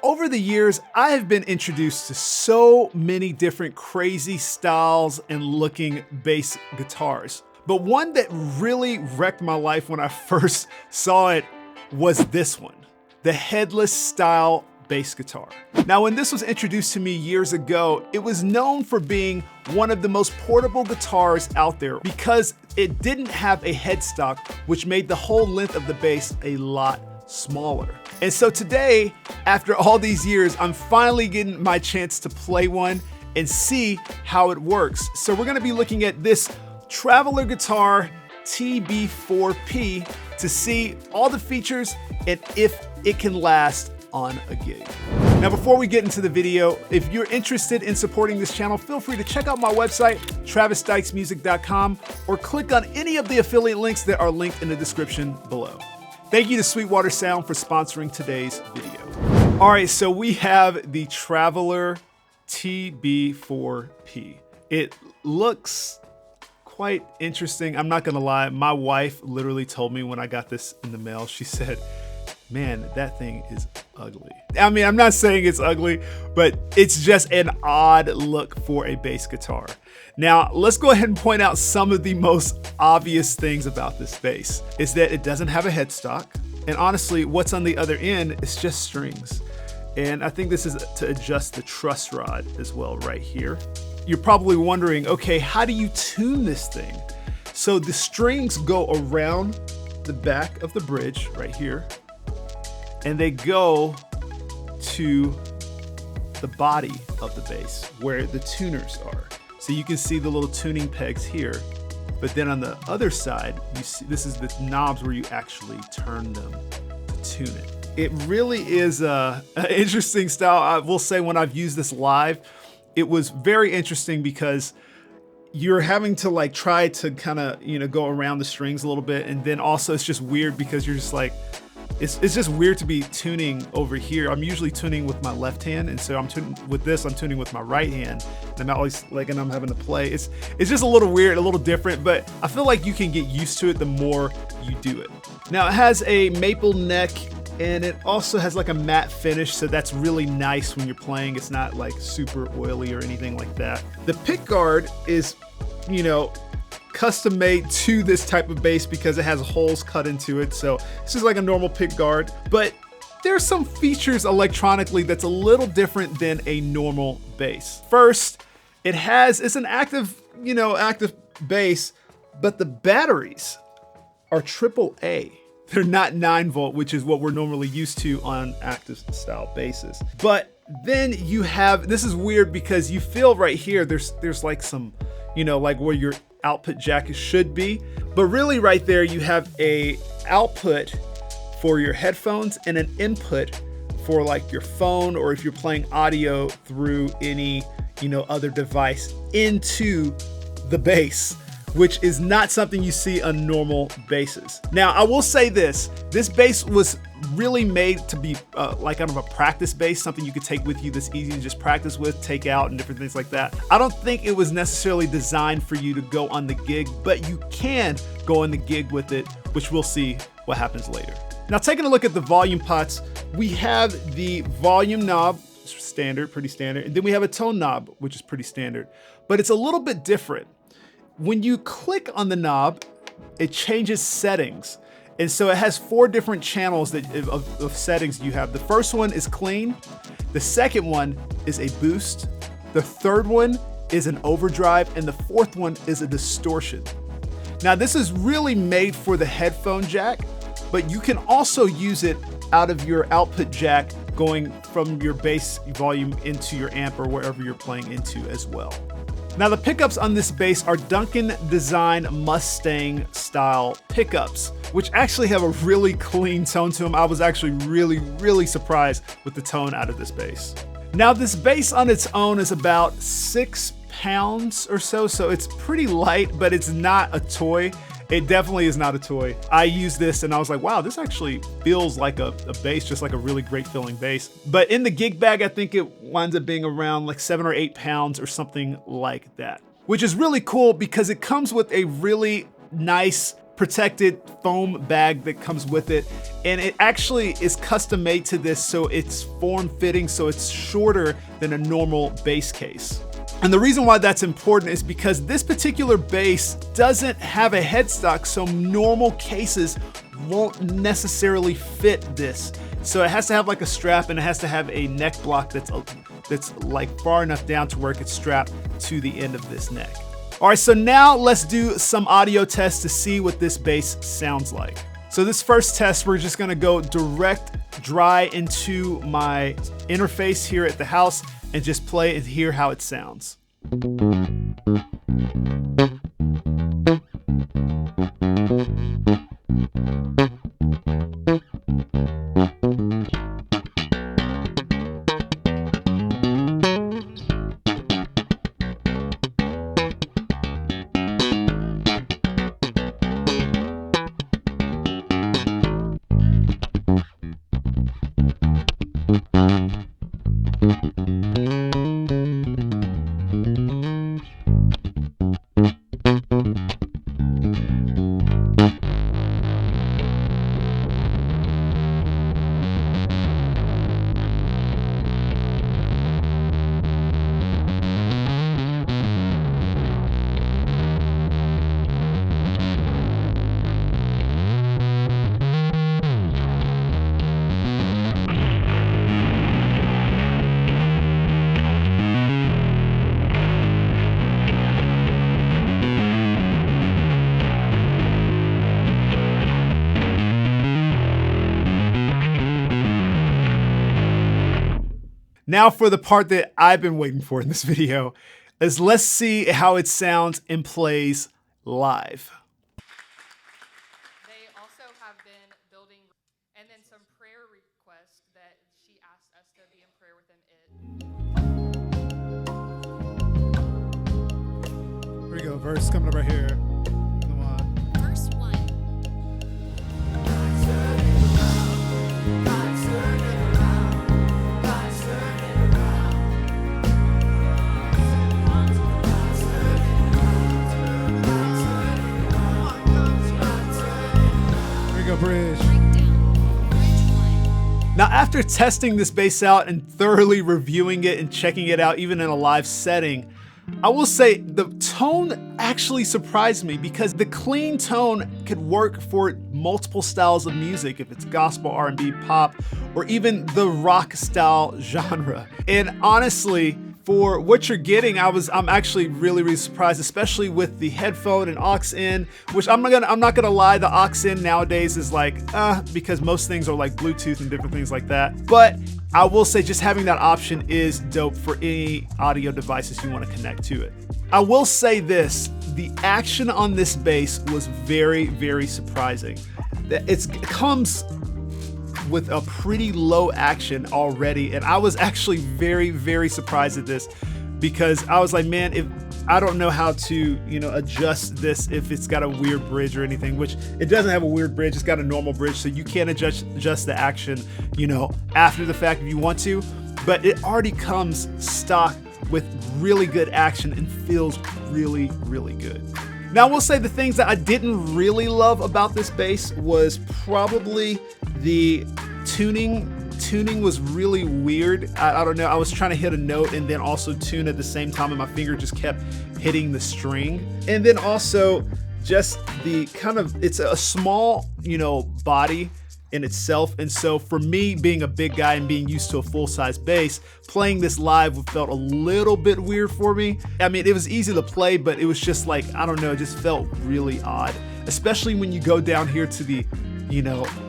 Over the years, I have been introduced to so many different crazy styles and looking bass guitars. But one that really wrecked my life when I first saw it was this one, the headless style bass guitar. Now, when this was introduced to me years ago, it was known for being one of the most portable guitars out there because it didn't have a headstock, which made the whole length of the bass a lot smaller. And so today, after all these years, I'm finally getting my chance to play one and see how it works. So we're gonna be looking at this Traveler Guitar TB4P to see all the features and if it can last on a gig. Now, before we get into the video, if you're interested in supporting this channel, feel free to check out my website, travisdykesmusic.com, or click on any of the affiliate links that are linked in the description below. Thank you to Sweetwater Sound for sponsoring today's video. All right, so we have the Traveler TB4P. It looks quite interesting. I'm not gonna lie, my wife literally told me when I got this in the mail, she said, man, that thing is ugly. I mean, I'm not saying it's ugly, but it's just an odd look for a bass guitar. Now, let's go ahead and point out some of the most obvious things about this bass is that it doesn't have a headstock. And honestly, what's on the other end is just strings. And I think this is to adjust the truss rod as well right here. You're probably wondering, okay, how do you tune this thing? So the strings go around the back of the bridge right here, and they go to the body of the bass where the tuners are. So you can see the little tuning pegs here, but then on the other side, you see this is the knobs where you actually turn them to tune it. It really is an interesting style. I will say when I've used this live, it was very interesting because you're having to like try to kind of, go around the strings a little bit. And then also it's just weird because you're just like, it's just weird to be tuning over here. I'm usually tuning with my left hand, and so I'm tuning with this. I'm tuning with my right hand, and I'm always like, and I'm having to play. It's just a little weird, a little different, but I feel like you can get used to it the more you do it. Now it has a maple neck, and it also has like a matte finish, so that's really nice when you're playing. It's not like super oily or anything like that. The pick guard is, custom made to this type of bass because it has holes cut into it. So this is like a normal pick guard, but there's some features electronically that's a little different than a normal bass. First, it's an active, active bass, but the batteries are AAA. They're not 9-volt, which is what we're normally used to on active style basses. But then you have, this is weird because you feel right here, there's like some, like where your output jack should be, but really right there you have a output for your headphones and an input for like your phone, or if you're playing audio through any other device into the bass, which is not something you see on normal basses. Now I will say this bass was really made to be like kind of a practice bass, something you could take with you that's easy to just practice with, take out, and different things like that. I don't think it was necessarily designed for you to go on the gig, but you can go on the gig with it, which we'll see what happens later. Now, taking a look at the volume pots, we have the volume knob, standard, pretty standard, and then we have a tone knob, which is pretty standard, but it's a little bit different. When you click on the knob, it changes settings. And so it has 4 different channels of settings you have. The first one is clean. The second one is a boost. The third one is an overdrive. And the fourth one is a distortion. Now this is really made for the headphone jack, but you can also use it out of your output jack going from your bass volume into your amp or wherever you're playing into as well. Now the pickups on this bass are Duncan Design Mustang style pickups, which actually have a really clean tone to them. I was actually really surprised with the tone out of this bass. Now this bass on its own is about 6 pounds or so it's pretty light, but it's not a toy. It definitely is not a toy. I used this and I was like, wow, this actually feels like a bass, just like a really great feeling bass. But in the gig bag, I think it winds up being around like 7 or 8 pounds or something like that, which is really cool because it comes with a really nice protected foam bag that comes with it. And it actually is custom made to this, so it's form fitting, so it's shorter than a normal bass case. And the reason why that's important is because this particular bass doesn't have a headstock, so normal cases won't necessarily fit this. So it has to have like a strap, and it has to have a neck block that's like far enough down to where it gets strapped to the end of this neck. All right, so now let's do some audio tests to see what this bass sounds like. So this first test, we're just gonna go direct dry into my interface here at the house and just play and hear how it sounds. Now for the part that I've been waiting for in this video, is let's see how it sounds and plays live. They also have been building, and then some prayer requests that she asked us to be in prayer with them. Here we go, verse coming up right here. Come on. Verse 1. Bridge. Breakdown. Bridge 1. Now, after testing this bass out and thoroughly reviewing it and checking it out, even in a live setting, I will say the tone actually surprised me, because the clean tone could work for multiple styles of music, if it's gospel, R&B, pop, or even the rock style genre. And honestly, for what you're getting, I'm actually really surprised, especially with the headphone and aux in, which I'm not gonna lie, the aux in nowadays is like, because most things are like Bluetooth and different things like that. But I will say just having that option is dope for any audio devices you want to connect to it. I will say this, the action on this bass was very surprising. It comes with a pretty low action already, and I was actually very surprised at this, because I was like, man, if I don't know how to, adjust this if it's got a weird bridge or anything, which it doesn't have a weird bridge, it's got a normal bridge, so you can adjust the action, after the fact if you want to, but it already comes stock with really good action and feels really good. Now, I will say the things that I didn't really love about this bass was probably the tuning. Tuning was really weird. I don't know, I was trying to hit a note and then also tune at the same time, and my finger just kept hitting the string. And then also just the it's a small, body in itself. And so for me, being a big guy and being used to a full-size bass, playing this live felt a little bit weird for me. I mean, it was easy to play, but it was just like, I don't know, it just felt really odd, especially when you go down here to the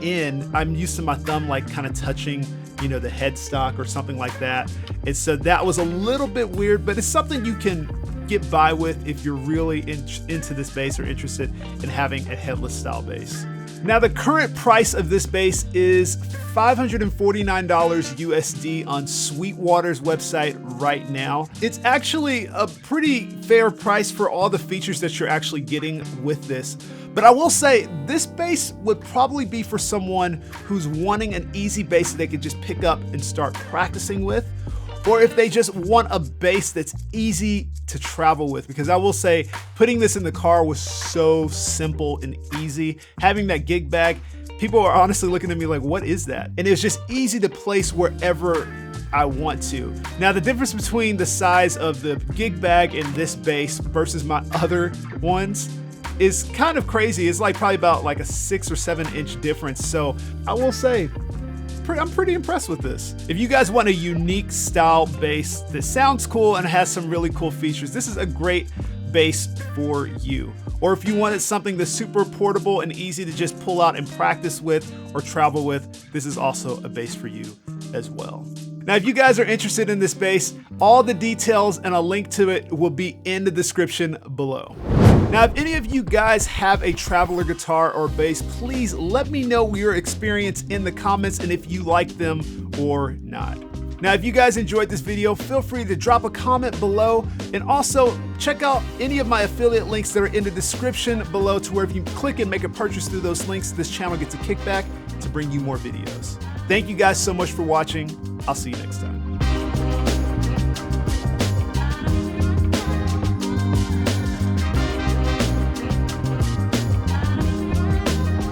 in. I'm used to my thumb kind of touching the headstock or something like that, and so that was a little bit weird, but it's something you can get by with if you're really into this bass or interested in having a headless style bass. Now, the current price of this bass is $549 USD on Sweetwater's website right now. It's actually a pretty fair price for all the features that you're actually getting with this. But I will say this bass would probably be for someone who's wanting an easy bass that they could just pick up and start practicing with, or if they just want a bass that's easy to travel with, because I will say putting this in the car was so simple and easy. Having that gig bag, people are honestly looking at me like, what is that? And it's just easy to place wherever I want to. Now, the difference between the size of the gig bag and this base versus my other ones is kind of crazy. It's like probably about like a 6 or 7 inch difference. So I will say, I'm pretty impressed with this. If you guys want a unique style bass that sounds cool and has some really cool features, this is a great bass for you. Or if you wanted something that's super portable and easy to just pull out and practice with or travel with, this is also a bass for you as well. Now, if you guys are interested in this bass, all the details and a link to it will be in the description below. Now, if any of you guys have a traveler guitar or bass, please let me know your experience in the comments and if you like them or not. Now, if you guys enjoyed this video, feel free to drop a comment below, and also check out any of my affiliate links that are in the description below, to where if you click and make a purchase through those links, this channel gets a kickback to bring you more videos. Thank you guys so much for watching. I'll see you next time.